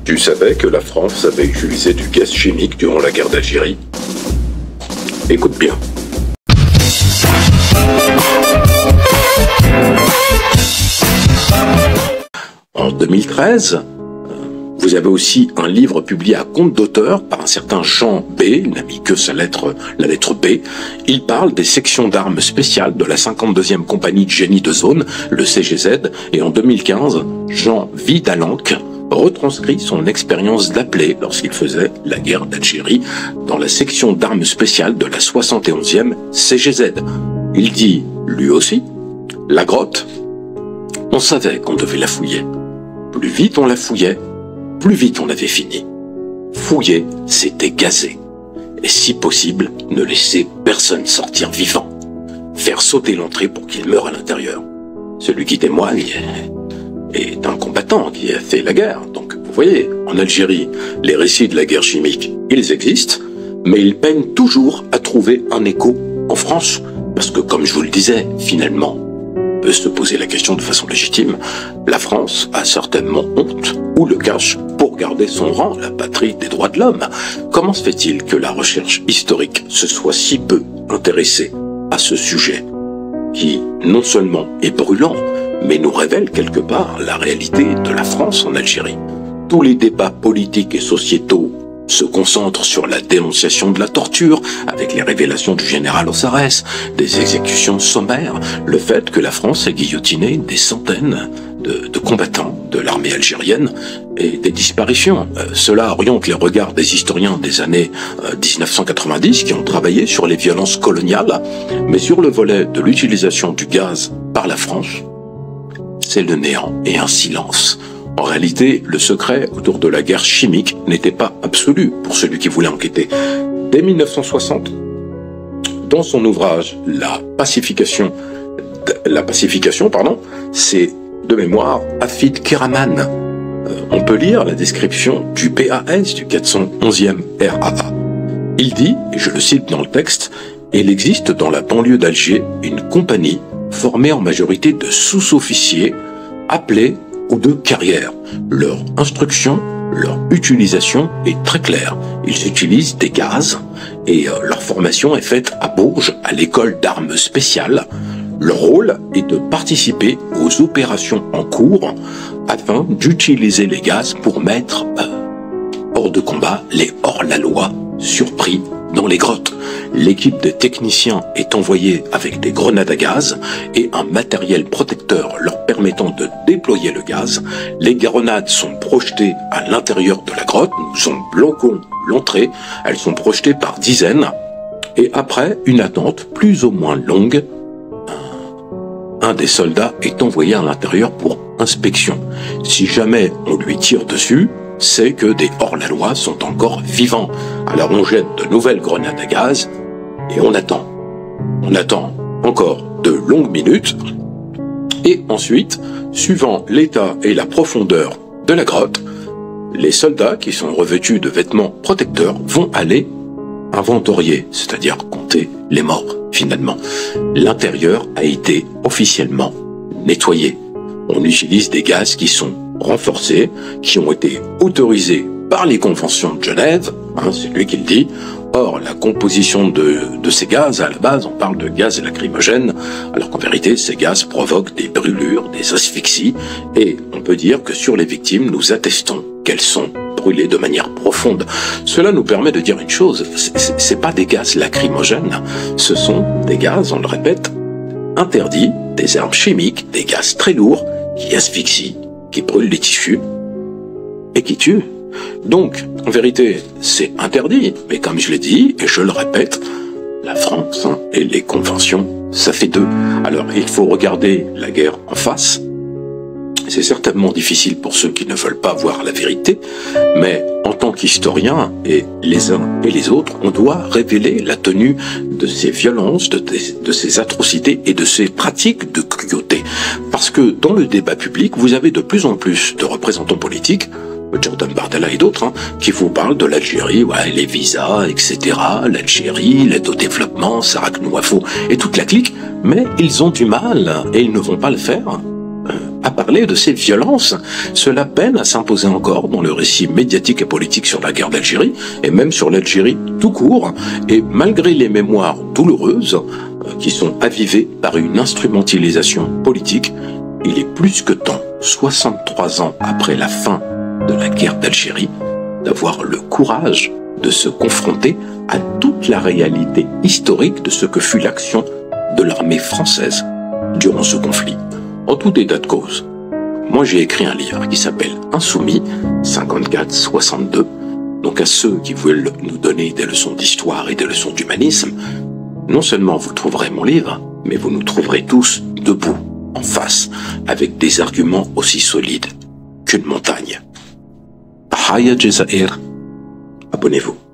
Tu savais que la France avait utilisé du gaz chimique durant la guerre d'Algérie? Écoute bien. En 2013, vous avez aussi un livre publié à compte d'auteur par un certain Jean B. Il n'a mis que la lettre B. Il parle des sections d'armes spéciales de la 52e compagnie de génie de zone, le CGZ, et en 2015, Jean Vidalanque retranscrit son expérience d'appelé lorsqu'il faisait la guerre d'Algérie dans la section d'armes spéciales de la 71e CGZ. Il dit, lui aussi, la grotte, on savait qu'on devait la fouiller. Plus vite on la fouillait, plus vite on avait fini. Fouiller, c'était gazer. Et si possible, ne laisser personne sortir vivant. Faire sauter l'entrée pour qu'il meure à l'intérieur. Celui qui témoigne est un combattant qui a fait la guerre. Donc, vous voyez, en Algérie, les récits de la guerre chimique, ils existent, mais ils peinent toujours à trouver un écho en France. Parce que, comme je vous le disais, finalement, on peut se poser la question de façon légitime, la France a certainement honte ou le cache pour garder son rang, la patrie des droits de l'homme. Comment se fait-il que la recherche historique se soit si peu intéressée à ce sujet qui, non seulement est brûlant, mais nous révèle quelque part la réalité de la France en Algérie? Tous les débats politiques et sociétaux se concentrent sur la dénonciation de la torture, avec les révélations du général Ossarès, des exécutions sommaires, le fait que la France ait guillotiné des centaines de combattants de l'armée algérienne et des disparitions. Cela oriente les regards des historiens des années 1990 qui ont travaillé sur les violences coloniales, mais sur le volet de l'utilisation du gaz par la France, c'est le néant et un silence. En réalité, le secret autour de la guerre chimique n'était pas absolu pour celui qui voulait enquêter. Dès 1960, dans son ouvrage La pacification, c'est de mémoire Hafid Keraman. On peut lire la description du PAS, du 411e RAA. Il dit, et je le cite dans le texte, « Il existe dans la banlieue d'Alger une compagnie formée en majorité de sous-officiers appelés ou de carrière. Leur instruction, leur utilisation est très claire. Ils utilisent des gaz et leur formation est faite à Bourges, à l'école d'armes spéciales. Leur rôle est de participer aux opérations en cours afin d'utiliser les gaz pour mettre hors de combat les hors-la-loi surpris dans les grottes. L'équipe de techniciens est envoyée avec des grenades à gaz et un matériel protecteur leur permettant de déployer le gaz. Les grenades sont projetées à l'intérieur de la grotte. Nous en bloquons l'entrée. Elles sont projetées par dizaines. Et après une attente plus ou moins longue, un des soldats est envoyé à l'intérieur pour inspection. Si jamais on lui tire dessus, c'est que des hors-la-loi sont encore vivants. Alors on jette de nouvelles grenades à gaz et on attend. On attend encore de longues minutes et ensuite, suivant l'état et la profondeur de la grotte, les soldats qui sont revêtus de vêtements protecteurs vont aller inventorier, c'est-à-dire compter les morts finalement. L'intérieur a été officiellement nettoyé. On utilise des gaz qui sont renforcés, qui ont été autorisés par les conventions de Genève, c'est lui qui le dit. Or, la composition de ces gaz, à la base, on parle de gaz lacrymogènes, alors qu'en vérité, ces gaz provoquent des brûlures, des asphyxies, et on peut dire que sur les victimes, nous attestons qu'elles sont brûlées de manière profonde. Cela nous permet de dire une chose, c'est pas des gaz lacrymogènes, ce sont des gaz, on le répète, interdits, des armes chimiques, des gaz très lourds, qui asphyxient, qui brûlent les tissus, et qui tuent. Donc, en vérité, c'est interdit, mais comme je l'ai dit, et je le répète, la France et les conventions, ça fait deux. Alors, il faut regarder la guerre en face. C'est certainement difficile pour ceux qui ne veulent pas voir la vérité, mais en tant qu'historien, et les uns et les autres, on doit révéler la tenue de ces violences, de ces atrocités et de ces pratiques de cruauté. Parce que dans le débat public, vous avez de plus en plus de représentants politiques, Jordan Bardella et d'autres, qui vous parlent de l'Algérie, les visas, etc., l'Algérie, l'aide au développement, Sarak Nouafo et toute la clique, mais ils ont du mal, et ils ne vont pas le faire, à parler de ces violences. Cela peine à s'imposer encore dans le récit médiatique et politique sur la guerre d'Algérie, et même sur l'Algérie tout court, et malgré les mémoires douloureuses qui sont avivées par une instrumentalisation politique, il est plus que temps, 63 ans après la fin de la guerre d'Algérie, d'avoir le courage de se confronter à toute la réalité historique de ce que fut l'action de l'armée française durant ce conflit. En tout état de cause, moi j'ai écrit un livre qui s'appelle Insoumis 54-62. Donc à ceux qui veulent nous donner des leçons d'histoire et des leçons d'humanisme, non seulement vous trouverez mon livre, mais vous nous trouverez tous debout, en face, avec des arguments aussi solides qu'une montagne. Tahaya Jazair, abonnez-vous.